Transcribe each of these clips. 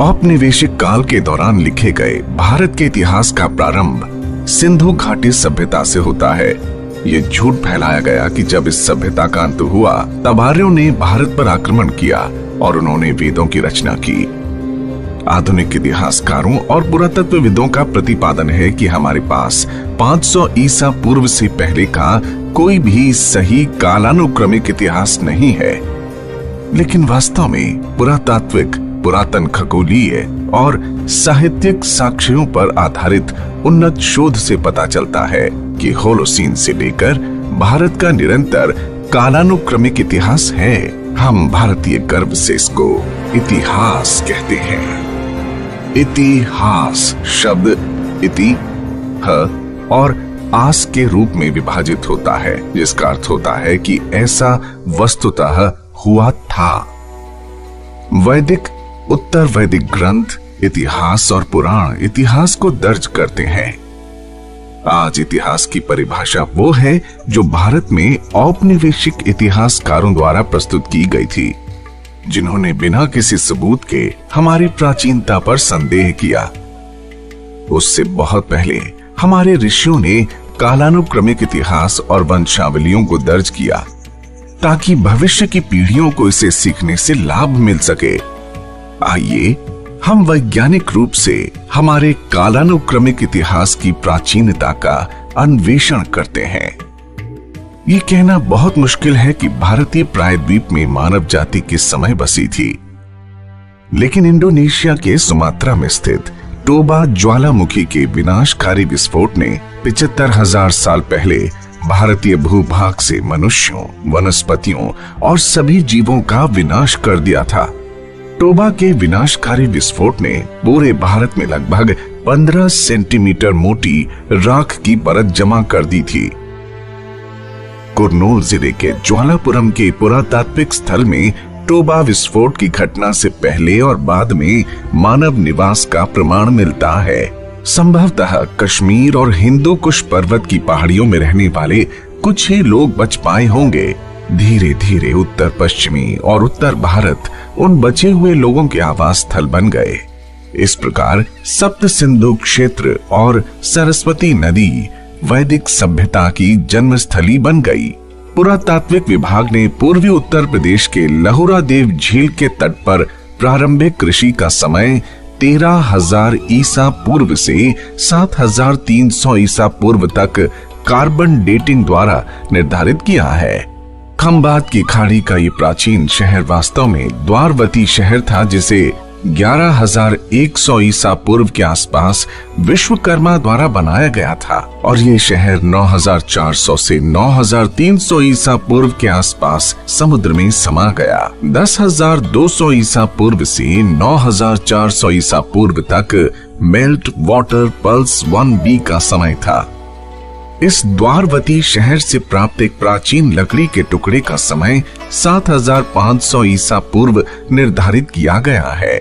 औपनिवेशिक काल के दौरान लिखे गए भारत के इतिहास का प्रारंभ सिंधु घाटी सभ्यता से होता है। ये झूठ फैलाया गया कि जब इस सभ्यता का अंत हुआ तब आर्यों ने भारत पर आक्रमण किया और उन्होंने वेदों की रचना की। आधुनिक इतिहासकारों और पुरातत्वविदों का प्रतिपादन है कि हमारे पास 500 ईसा पूर्व से पहले का कोई भी सही कालानुक्रमिक इतिहास नहीं है। लेकिन वास्तव में पुरातात्विक, पुरातन खगोलीय और साहित्यिक साक्ष्यों पर आधारित उन्नत शोध से पता चलता है कि होलोसीन से लेकर भारत का निरंतर कालानुक्रमिक इतिहास है। हम भारतीय गर्व से इसको इतिहास कहते हैं। इतिहास शब्द इति, ह और आस के रूप में विभाजित होता है, जिसका अर्थ होता है कि ऐसा वस्तुतः हुआ था। वैदिक, उत्तर वैदिक ग्रंथ इतिहास और पुराण इतिहास को दर्ज करते हैं। आज इतिहास की परिभाषा वो है जो भारत में औपनिवेशिक इतिहासकारों द्वारा प्रस्तुत की गई थी, जिन्होंने बिना किसी सबूत के हमारी प्राचीनता पर संदेह किया। उससे बहुत पहले हमारे ऋषियों ने कालानुक्रमिक इतिहास और वंशावलियों को दर्ज किया ताकि भविष्य की पीढ़ियों को इसे सीखने से लाभ मिल सके। आइए हम वैज्ञानिक रूप से हमारे कालानुक्रमिक इतिहास की प्राचीनता का अन्वेषण करते हैं। ये कहना बहुत मुश्किल है कि भारतीय प्रायद्वीप में मानव जाति किस समय बसी थी, लेकिन इंडोनेशिया के सुमात्रा में स्थित टोबा ज्वालामुखी के विनाशकारी विस्फोट ने 75,000 साल पहले भारतीय भूभाग से मनुष्यों, वनस्पतियों और सभी जीवों का विनाश कर दिया था। टोबा के विनाशकारी विस्फोट ने पूरे भारत में लगभग 15 सेंटीमीटर मोटी राख की परत जमा कर दी थी। कुर्नूल जिले के ज्वालापुरम के पुरातात्विक स्थल में टोबा विस्फोट की घटना से पहले और बाद में मानव निवास का प्रमाण मिलता है। संभवतः कश्मीर और हिंदू कुश पर्वत की पहाड़ियों में रहने वाले कुछ ही लोग बच पाए होंगे। धीरे धीरे उत्तर पश्चिमी और उत्तर भारत उन बचे हुए लोगों के आवास स्थल बन गए। इस प्रकार सप्त सिंधु क्षेत्र और सरस्वती नदी वैदिक सभ्यता की जन्मस्थली बन गई। पुरातात्विक विभाग ने पूर्वी उत्तर प्रदेश के लहुरा देव झील के तट पर प्रारंभिक कृषि का समय 13,000 ईसा पूर्व से 7,300 ईसा पूर्व तक कार्बन डेटिंग द्वारा निर्धारित किया है। खंबात की खाड़ी का ये प्राचीन शहर वास्तव में द्वारवती शहर था, जिसे 11,100 ईसा पूर्व के आसपास विश्वकर्मा द्वारा बनाया गया था, और ये शहर 9,400 से 9,300 ईसा पूर्व के आसपास समुद्र में समा गया। 10,200 ईसा पूर्व से 9,400 ईसा पूर्व तक मेल्ट वाटर पल्स 1B का समय था। इस द्वारवती शहर से प्राप्त एक प्राचीन लकड़ी के टुकड़े का समय 7,500 ईसा पूर्व निर्धारित किया गया है।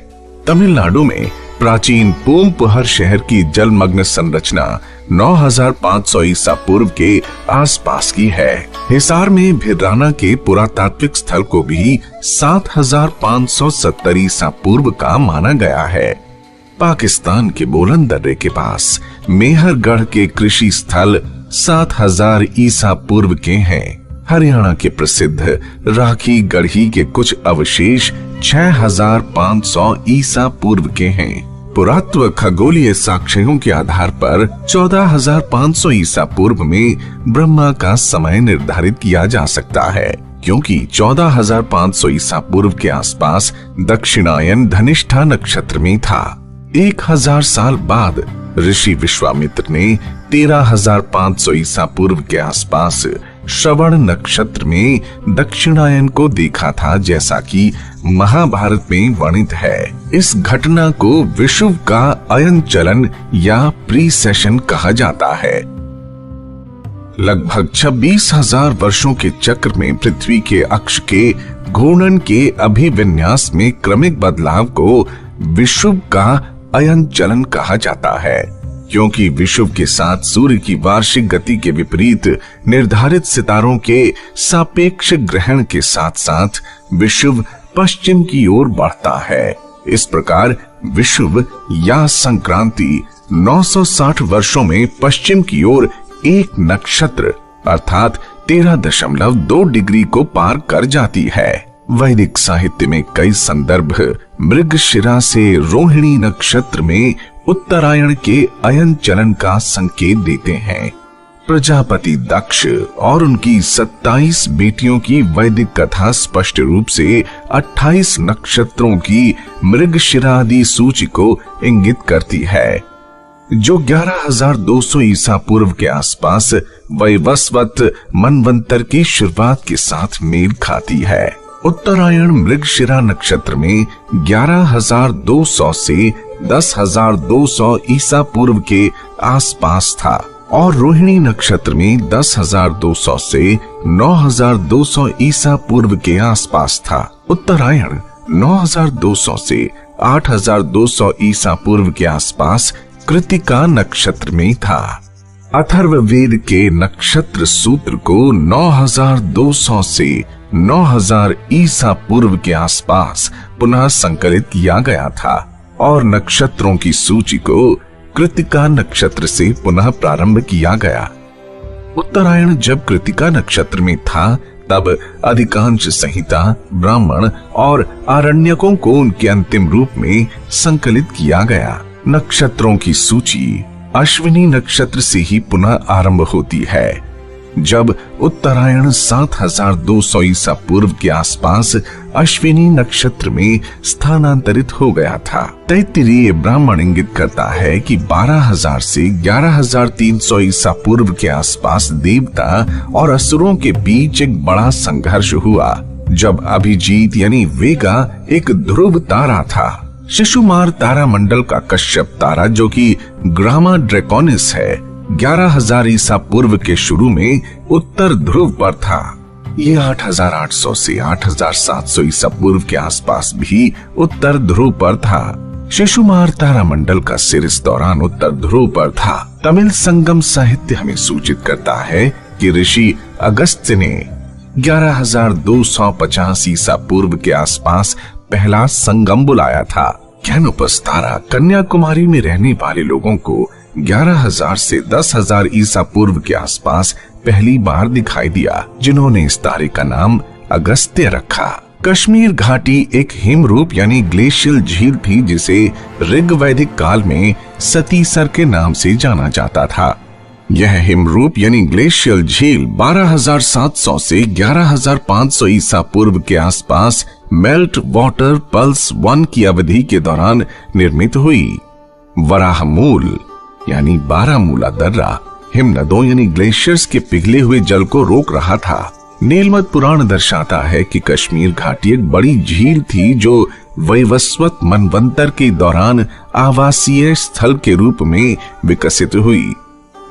तमिलनाडु में प्राचीन पूमपुहर शहर की जलमग्न संरचना 9,500 ईसा पूर्व के आसपास की है। हिसार में भिराना के पुरातात्विक स्थल को भी 7,570 ईसा पूर्व का माना गया है। पाकिस्तान के बोलन दर्रे के पास मेहरगढ़ के कृषि स्थल 7,000 ईसा पूर्व के हैं। हरियाणा के प्रसिद्ध राखी गढ़ी के कुछ अवशेष 6,500 ईसा पूर्व के हैं। पुरातत्व खगोलीय साक्ष्यों के आधार पर 14,500 ईसा पूर्व में ब्रह्मा का समय निर्धारित किया जा सकता है, क्योंकि 14,500 ईसा पूर्व के आसपास दक्षिणायन धनिष्ठा नक्षत्र में था। 1,000 साल बाद ऋषि विश्वामित्र ने 13,500 ईसा पूर्व के आसपास श्रवण नक्षत्र में दक्षिणायन को देखा था, जैसा कि महाभारत में वर्णित है। इस घटना को विषुव का अयन चलन या प्रीसेशन कहा जाता है। लगभग 26,000 वर्षों के चक्र में पृथ्वी के अक्ष के घूर्णन के अभिविन्यास में क्रमिक बदलाव को विषुव का अयन चलन कहा जाता है, क्योंकि विषुव के साथ सूर्य की वार्षिक गति के विपरीत निर्धारित सितारों के सापेक्ष ग्रहण के साथ साथ विषुव पश्चिम की ओर बढ़ता है। इस प्रकार विषुव या संक्रांति 960 वर्षों में पश्चिम की ओर एक नक्षत्र अर्थात 13.2 डिग्री को पार कर जाती है। वैदिक साहित्य में कई संदर्भ मृगशिरा से रोहिणी नक्षत्र में उत्तरायण के अयन चलन का संकेत देते हैं। प्रजापति दक्ष और उनकी 27 बेटियों की वैदिक कथा स्पष्ट रूप से 28 नक्षत्रों की मृगशिरा आदि सूची को इंगित करती है, जो 11,200 ईसा पूर्व के आसपास वैवस्वत मनवंतर की शुरुआत के साथ मेल खाती है। उत्तरायण मृगशिरा नक्षत्र में 11,200 से 10,200 ईसा पूर्व के आसपास था और रोहिणी नक्षत्र में 10,200 से 9,200 ईसा पूर्व के आसपास था। उत्तरायण 9,200 से 8,200 ईसा पूर्व के आसपास कृतिका नक्षत्र में था। अथर्ववेद के नक्षत्र सूत्र को 9,200 से 9,000 ईसा पूर्व के आसपास पुनः संकलित किया गया था और नक्षत्रों की सूची को कृतिका नक्षत्र से पुनः प्रारंभ किया गया। उत्तरायण जब कृतिका नक्षत्र में था तब अधिकांश संहिता, ब्राह्मण और आरण्यकों को उनके अंतिम रूप में संकलित किया गया। नक्षत्रों की सूची अश्विनी नक्षत्र से ही पुनः आरंभ होती है। जब उत्तरायण 7,200 ईसा पूर्व के आसपास अश्विनी नक्षत्र में स्थानांतरित हो गया था। तैत्तिरीय ब्राह्मण इंगित करता है कि 12,000 से 11,300 ईसा पूर्व के आसपास देवता और असुरों के बीच एक बड़ा संघर्ष हुआ, जब अभिजीत यानी वेगा एक ध्रुव तारा था। शिशुमार तारा मंडल का कश्यप तारा, जो कि ग्रामा ड्रैकोनिस है, 11,000 ईसा पूर्व के शुरू में उत्तर ध्रुव पर था। ये 8,800 से 8,700 ईसा पूर्व के आसपास भी उत्तर ध्रुव पर था। शिशुमार तारा मंडल का सिर इस दौरान उत्तर ध्रुव पर था। तमिल संगम साहित्य हमें सूचित करता है कि ऋषि अगस्त्य ने 11,250 ईसा पूर्व के आसपास पहला संगम बुलाया था। कैनोपस तारा कन्याकुमारी में रहने वाले लोगों को 11,000 से 10,000 ईसा पूर्व के आसपास पहली बार दिखाई दिया, जिन्होंने इस तारे का नाम अगस्त्य रखा। कश्मीर घाटी एक हिमरूप यानी ग्लेशियल झील थी, जिसे ऋग्वैदिक काल में सतीसर के नाम से जाना जाता था। यह हिमरूप यानी ग्लेशियल झील 12,700 से 11,500 ईसा पूर्व के आसपास मेल्ट वाटर पल्स 1 की अवधि के दौरान निर्मित हुई। वराहमूल यानी बारामूला दर्रा हिमनदों यानी ग्लेशियर्स के पिघले हुए जल को रोक रहा था। नीलमत पुराण दर्शाता है कि कश्मीर घाटी एक बड़ी झील थी, जो वैवस्वत मनवंतर के दौरान आवासीय स्थल के रूप में विकसित हुई।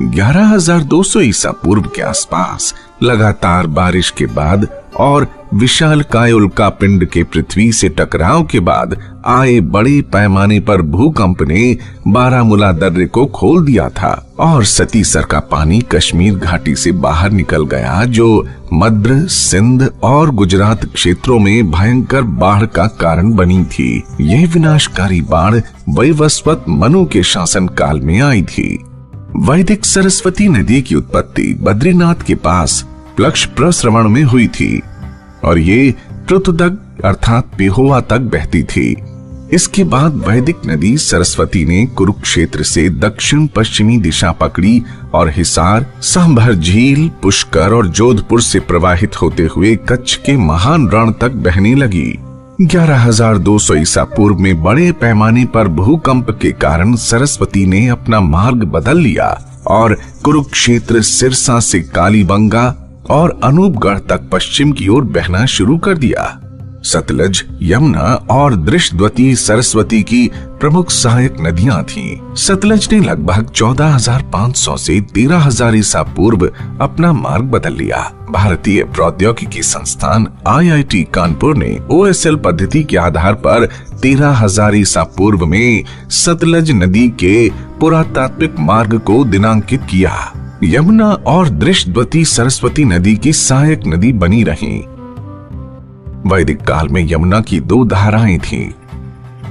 11,200 ईसा पूर्व के आसपास लगातार बारिश के बाद और विशालकाय उल्कापिंड के पृथ्वी से टकराव के बाद आए बड़े पैमाने पर भूकंप ने बारामूला दर्रे को खोल दिया था और सतीसर का पानी कश्मीर घाटी से बाहर निकल गया, जो मध्य, सिंध और गुजरात क्षेत्रों में भयंकर बाढ़ का कारण बनी थी। यह विनाशकारी बाढ़ वैवस्वत मनु के शासन काल में आई थी। वैदिक सरस्वती नदी की उत्पत्ति बद्रीनाथ के पास प्लक्ष प्रस्रवण में हुई थी और ये पृथुदक अर्थात पेहोवा तक बहती थी। इसके बाद वैदिक नदी सरस्वती ने कुरुक्षेत्र से दक्षिण पश्चिमी दिशा पकड़ी और हिसार, सांभर झील, पुष्कर और जोधपुर से प्रवाहित होते हुए कच्छ के महान रण तक बहने लगी। 11,200 ईसा पूर्व में बड़े पैमाने पर भूकंप के कारण सरस्वती ने अपना मार्ग बदल लिया और कुरुक्षेत्र, सिरसा से कालीबंगा और अनूपगढ़ तक पश्चिम की ओर बहना शुरू कर दिया। सतलज, यमुना और दृष्टवती सरस्वती की प्रमुख सहायक नदियां थीं। सतलज ने लगभग 14,500 से 13,000 ईसा पूर्व अपना मार्ग बदल लिया। भारतीय प्रौद्योगिकी संस्थान IIT कानपुर ने OSL पद्धति के आधार पर 13,000 ईसा पूर्व में सतलज नदी के पुरातात्विक मार्ग को दिनांकित किया। यमुना और दृष्टवती सरस्वती नदी की सहायक नदी बनी रहीं। वैदिक काल में यमुना की 2 धाराएं थीं,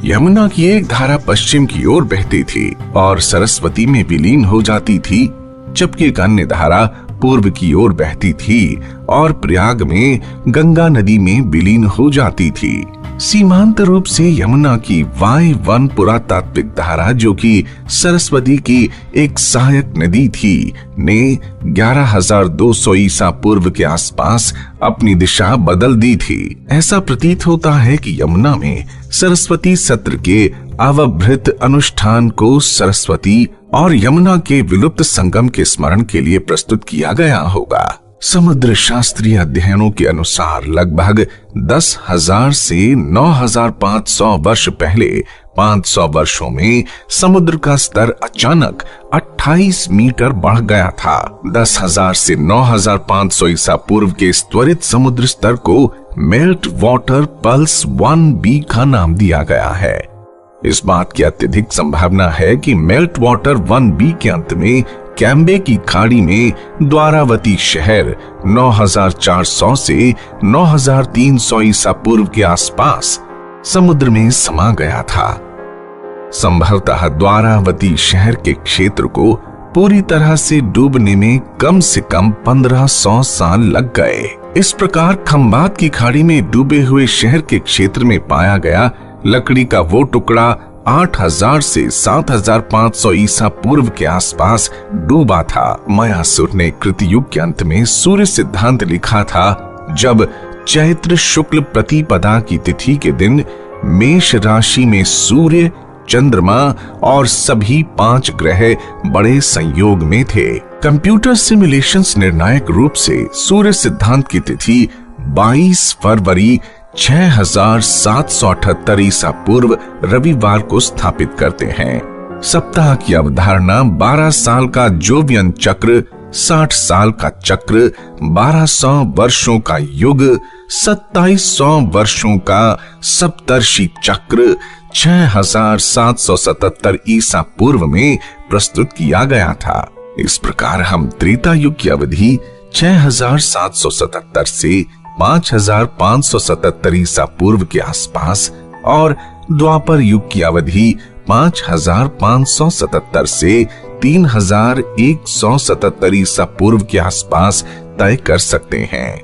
यमुना की एक धारा पश्चिम की ओर बहती थी और सरस्वती में विलीन हो जाती थी, जबकि एक अन्य धारा पूर्व की ओर बहती थी और प्रयाग में गंगा नदी में विलीन हो जाती थी। सीमांत रूप से यमुना की वाय-वन पुरातात्विक धारा, जो कि सरस्वती की एक सहायक नदी थी, ने 11,200 ईसा पूर्व के आसपास अपनी दिशा बदल दी थी। ऐसा प्रतीत होता है कि यमुना में सरस्वती सत्र के अवभृत अनुष्ठान को सरस्वती और यमुना के विलुप्त संगम के स्मरण के लिए प्रस्तुत किया गया होगा। समुद्र शास्त्रीय अध्ययनों के अनुसार लगभग 10,000 से 9,500 वर्ष पहले 500 वर्षों में समुद्र का स्तर अचानक 28 मीटर बढ़ गया था। 10,000 से 9,500 ईसा पूर्व के इस त्वरित समुद्र स्तर को मेल्ट वाटर पल्स 1B का नाम दिया गया है। इस बात की अत्यधिक संभावना है कि मेल्ट वाटर 1B के अंत में कैम्बे की खाड़ी में द्वारावती शहर 9,400 से 9,300 ईसा पूर्व के आसपास समुद्र में समा गया था। संभवतः द्वारावती शहर के क्षेत्र को पूरी तरह से डूबने में कम से कम 1500 साल लग गए। इस प्रकार खंबात की खाड़ी में डूबे हुए शहर के क्षेत्र में पाया गया लकड़ी का वो टुकड़ा 8,000 से 7,500 ईसा पूर्व के आसपास डूबा था। मयासुर ने कृतयुग के अंत में सूर्य सिद्धांत लिखा था, जब चैत्र शुक्ल प्रतिपदा की तिथि के दिन मेष राशि में सूर्य, चंद्रमा और सभी 5 ग्रह बड़े संयोग में थे। कंप्यूटर सिमुलेशंस निर्णायक रूप से सूर्य सिद्धांत की तिथि 22 फरवरी 6,778 ईसा पूर्व रविवार को स्थापित करते हैं। सप्ताह की अवधारणा 12 साल का जोवियन चक्र, 60 साल का चक्र, 1200 वर्षों का युग, 2700 वर्षों का सप्तर्षि चक्र 6,777 ईसा पूर्व में प्रस्तुत किया गया था। इस प्रकार हम त्रेता युग की अवधि 6,777 से 5,577 ईसा पूर्व के आसपास और द्वापर युग की अवधि 5,577 से 3,177 ईसा पूर्व के आसपास तय कर सकते हैं।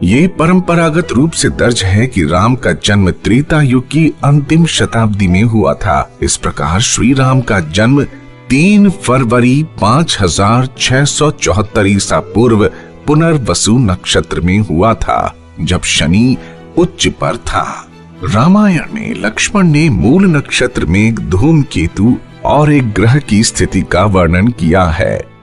ये परंपरागत रूप से दर्ज है कि राम का जन्म त्रेता युग की अंतिम शताब्दी में हुआ था। इस प्रकार श्री राम का जन्म 3 फरवरी 5,674 ईसा पूर्व पुनर्वसु नक्षत्र में हुआ था, जब शनि उच्च पर था। रामायण में लक्ष्मण ने मूल नक्षत्र में एक धूमकेतु और एक ग्रह की स्थिति का वर्णन किया है।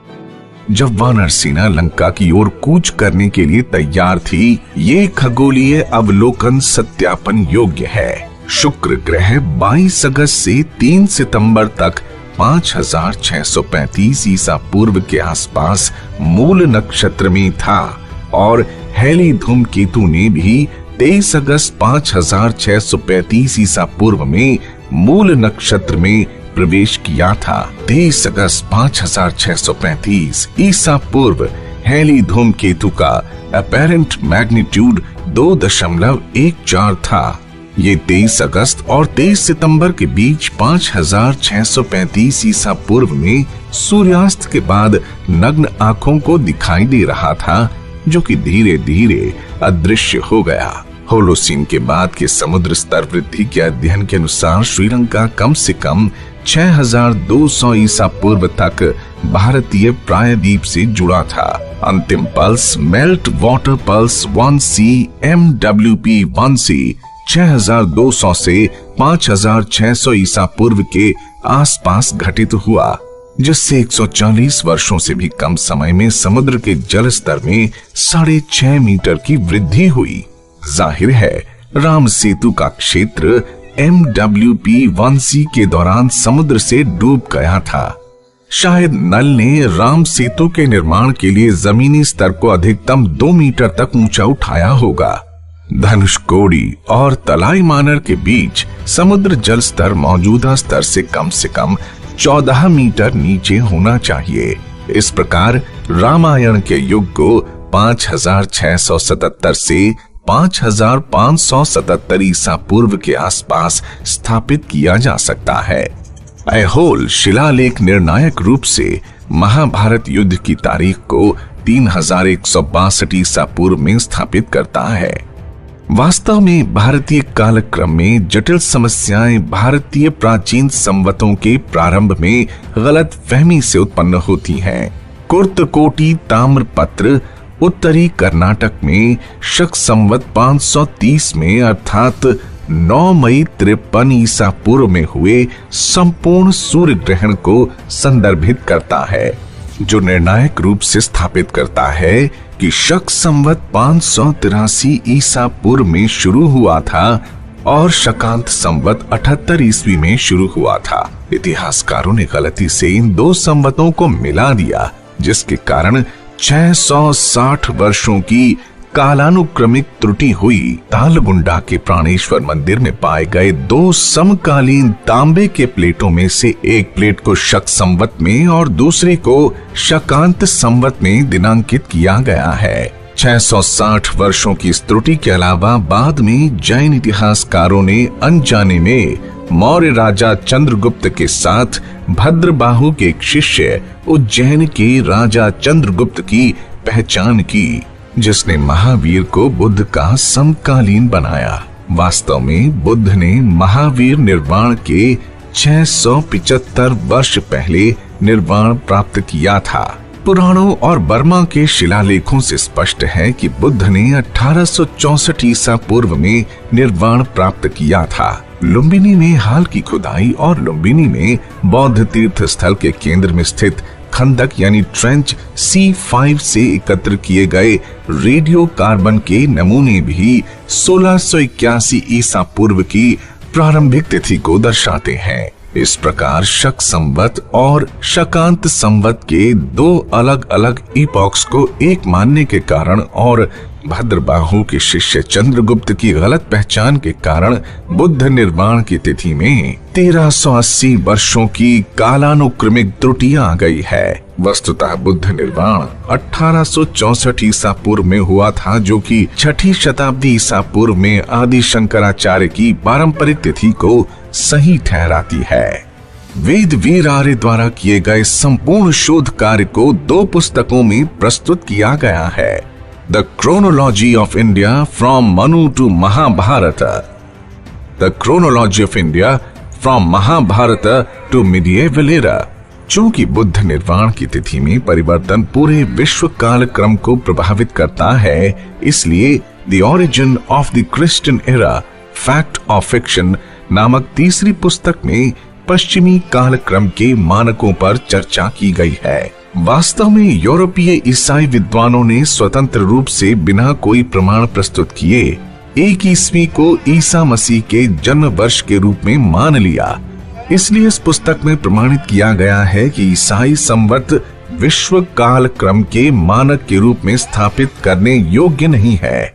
जब वानर सेना लंका की ओर कूच करने के लिए तैयार थी, ये खगोलीय अवलोकन सत्यापन योग्य है। शुक्र ग्रह 22 अगस्त से 3 सितंबर तक 5,635 ईसा पूर्व के आसपास मूल नक्षत्र में था और हेली धूमकेतु ने भी 23 अगस्त 5,635 ईसा पूर्व में मूल नक्षत्र में प्रवेश किया था। 23 अगस्त 5,635 ईसा पूर्व हेली धूमकेतु का अपैरेंट मैग्नीट्यूड 2.14 था। ये 23 अगस्त और 23 सितंबर के बीच 5,635 ईसा पूर्व में सूर्यास्त के बाद नग्न आंखों को दिखाई दे रहा था, जो कि धीरे धीरे अदृश्य हो गया। होलोसीन के बाद के समुद्र स्तर वृद्धि के अध्ययन के अनुसार श्रीलंका कम से कम 6,200 ईसा पूर्व तक भारतीय प्रायद्वीप से जुड़ा था। अंतिम pulse melt water pulse 1C MWP 1C 6,200 से 5,600 ईसा पूर्व के आसपास घटित हुआ, जिससे 140 वर्षों से भी कम समय में समुद्र के जल स्तर में 6.5 मीटर की वृद्धि हुई। जाहिर है राम सेतु का क्षेत्र MWP 1C के दौरान समुद्र से डूब गया था। शायद नल ने राम सेतु के निर्माण के लिए जमीनी स्तर को अधिकतम 2 मीटर तक ऊंचा उठाया होगा। धनुषकोडी और तलाई मानर के बीच समुद्र जल स्तर मौजूदा स्तर से कम 14 मीटर नीचे होना चाहिए। इस प्रकार रामायण के युग को 5,677 से 5577 ईसा पूर्व के आसपास स्थापित किया जा सकता है। ऐहोल शिलालेख निर्णायक रूप से महाभारत युद्ध की तारीख को 3162 ईसा पूर्व में स्थापित करता है। वास्तव में भारतीय कालक्रम में जटिल समस्याएं भारतीय प्राचीन संवतों के प्रारंभ में गलत फहमी से उत्पन्न होती हैं। कुर्तकोटी ताम्रपत्र उत्तरी कर्नाटक में शक संवत 530 में अर्थात 9 मई 53 ईसा पूर्व में हुए संपूर्ण सूर्य ग्रहण को संदर्भित करता है, जो निर्णायक रूप से स्थापित करता है कि शक संवत 583 ईसा पूर्व में शुरू हुआ था और शकांत संवत 78 ईस्वी में शुरू हुआ था। इतिहासकारों ने गलती से इन दो संवतों को मिला दिया, जिसके कारण 660 वर्षों की कालानुक्रमिक त्रुटि हुई। तालगुंडा के प्राणेश्वर मंदिर में पाए गए दो समकालीन तांबे के प्लेटों में से एक प्लेट को शक संवत में और दूसरे को शकांत संवत में दिनांकित किया गया है। 660 वर्षों की इस त्रुटि के अलावा बाद में जैन इतिहासकारों ने अनजाने में मौर्य राजा चंद्रगुप्त के साथ भद्रबाहु के एक शिष्य उज्जैन के राजा चंद्रगुप्त की पहचान की, जिसने महावीर को बुद्ध का समकालीन बनाया। वास्तव में बुद्ध ने महावीर निर्वाण के 675 वर्ष पहले निर्वाण प्राप्त किया था। पुराणों और बर्मा के शिलालेखों से स्पष्ट है कि बुद्ध ने 1864 ईसा पूर्व में निर्वाण प्राप्त किया था। लुम्बिनी में हाल की खुदाई और लुम्बिनी में बौद्ध तीर्थ स्थल के केंद्र में स्थित खंदक यानी ट्रेंच C5 से एकत्र किए गए रेडियो कार्बन के नमूने भी 1681 ईसा पूर्व की प्रारंभिक तिथि को दर्शाते हैं। इस प्रकार शक संवत और शकांत संवत के दो अलग अलग इपॉक्स को एक मानने के कारण और भद्रबाहु के शिष्य चंद्रगुप्त की गलत पहचान के कारण बुद्ध निर्वाण की तिथि में 1380 वर्षों की कालानुक्रमिक त्रुटि आ गई है। वस्तुतः बुद्ध निर्वाण 1864 ईसा पूर्व में हुआ था, जो कि 6ठी शताब्दी ईसा पूर्व में आदि शंकराचार्य की पारंपरिक तिथि को सही ठहराती है। वेद वीर आर्य द्वारा किए गए संपूर्ण शोध कार्य को दो पुस्तकों में प्रस्तुत किया गया है। The Chronology of India from Manu to Mahabharata, The Chronology of India from Mahabharata to Medieval Era। चूंकि बुद्ध निर्वाण की तिथि में परिवर्तन पूरे विश्व काल क्रम को प्रभावित करता है, इसलिए The Origin of the Christian Era, Fact or Fiction नामक तीसरी पुस्तक में पश्चिमी काल क्रम के मानकों पर चर्चा की गई है। वास्तव में यूरोपीय ईसाई विद्वानों ने स्वतंत्र रूप से बिना कोई प्रमाण प्रस्तुत किए 1 ईस्वी को ईसा मसीह के जन्म वर्ष के रूप में मान लिया। इसलिए इस पुस्तक में प्रमाणित किया गया है कि ईसाई संवत विश्व काल क्रम के मानक के रूप में स्थापित करने योग्य नहीं है।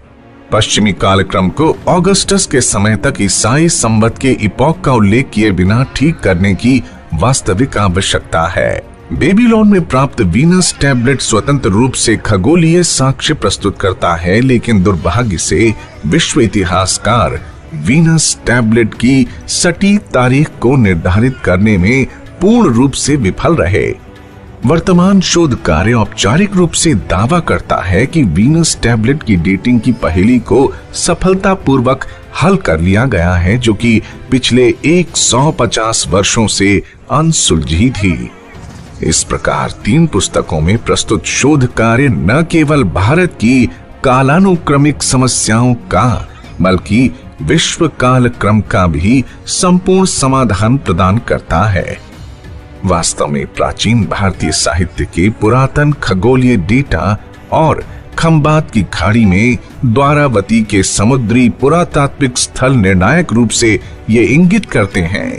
पश्चिमी काल क्रम को ऑगस्टस के समय तक ईसाई संवत के इपॉक का उल्लेख किए बिना ठीक करने की वास्तविक आवश्यकता है। बेबीलोन में प्राप्त वीनस टैबलेट स्वतंत्र रूप से खगोलीय साक्ष्य प्रस्तुत करता है, लेकिन दुर्भाग्य से विश्व इतिहासकार वीनस टैबलेट की सटीक तारीख को निर्धारित करने में पूर्ण रूप से विफल रहे। वर्तमान शोध कार्य औपचारिक रूप से दावा करता है कि वीनस टैबलेट की डेटिंग की पहेली को सफलतापूर्वक हल कर लिया गया है, जो कि पिछले 150 वर्षों से अनसुलझी थी। इस प्रकार 3 पुस्तकों में प्रस्तुत शोध कार्य न केवल भारत की कालानुक्रमिक समस्याओं का बल्कि विश्व काल क्रम का भी संपूर्ण समाधान प्रदान करता है। वास्तव में प्राचीन भारतीय साहित्य के पुरातन खगोलीय डेटा और खंबात की खाड़ी में द्वारावती के समुद्री पुरातात्विक स्थल निर्णायक रूप से ये इंगित करते हैं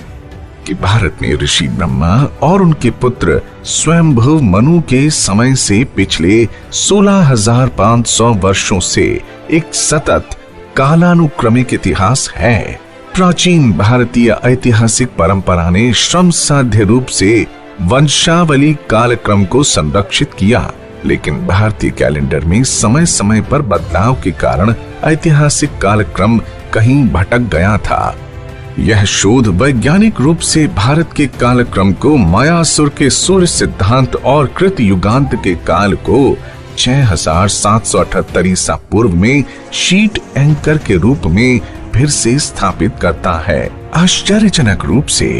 कि भारत में ऋषि ब्रह्मा और उनके पुत्र स्वयंभुव मनु के समय से पिछले 16,500 वर्षों से एक सतत कालानुक्रमिक इतिहास है। प्राचीन भारतीय ऐतिहासिक परंपरा ने श्रम साध्य रूप से वंशावली कालक्रम को संरक्षित किया। लेकिन भारतीय कैलेंडर में समय समय पर बदलाव के कारण ऐतिहासिक कालक्रम कहीं भटक गया था। यह शोध वैज्ञानिक रूप से भारत के कालक्रम को मायासुर के सूर्य सिद्धांत और कृत युगांत के काल को 6778 ईसा पूर्व में शीट एंकर के रूप में फिर से स्थापित करता है। आश्चर्यजनक रूप से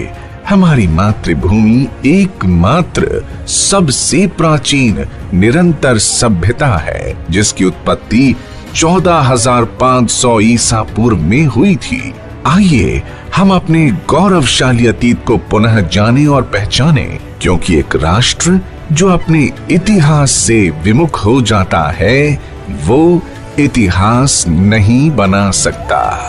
हमारी मातृभूमि एकमात्र सबसे प्राचीन निरंतर सभ्यता है जिसकी उत्पत्ति 14,500 ईसा पूर्व में हुई थी। आइए हम अपने गौरवशाली अतीत को पुनः जाने और पहचाने, क्योंकि एक राष्ट्र जो अपने इतिहास से विमुख हो जाता है वो इतिहास नहीं बना सकता।